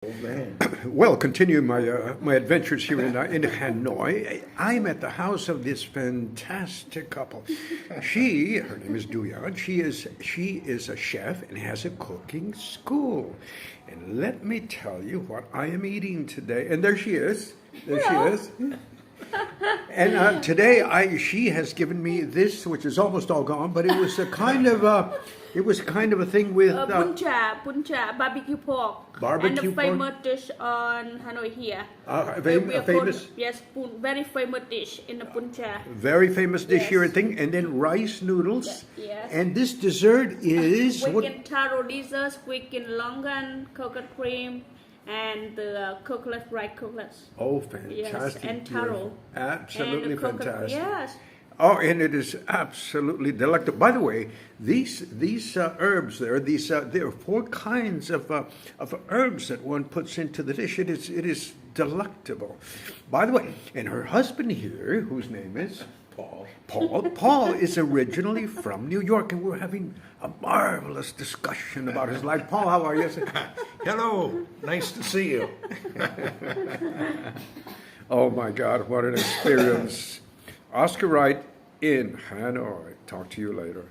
Old man. Well, continuing my adventures here in Hanoi, I'm at the house of this fantastic couple. Her name is Duyan. She is a chef and has a cooking school. And let me tell you what I am eating today. And there she is. There she is. And today, she has given me this, which is almost all gone, but it was a kind of a thing with puncha, barbecue pork. Barbecue and the famous dish on Hanoi here. Famous. Yes, very famous dish in the puncha. Very famous dish here, I think, and then rice noodles. Yes. And this dessert is Weekend taro desserts, weekend longan, coconut cream, and the rice coconuts. Oh, fantastic! Yes, and taro. Absolutely and fantastic. Yes. Oh, and it is absolutely delectable. By the way, these herbs there are four kinds of herbs that one puts into the dish. It is delectable. By the way, and her husband here, whose name is Paul. Paul is originally from New York, and we're having a marvelous discussion about his life. Paul, how are you? Hello. Nice to see you. Oh my God, what an experience. Oscar Wright in Hanoi. Talk to you later.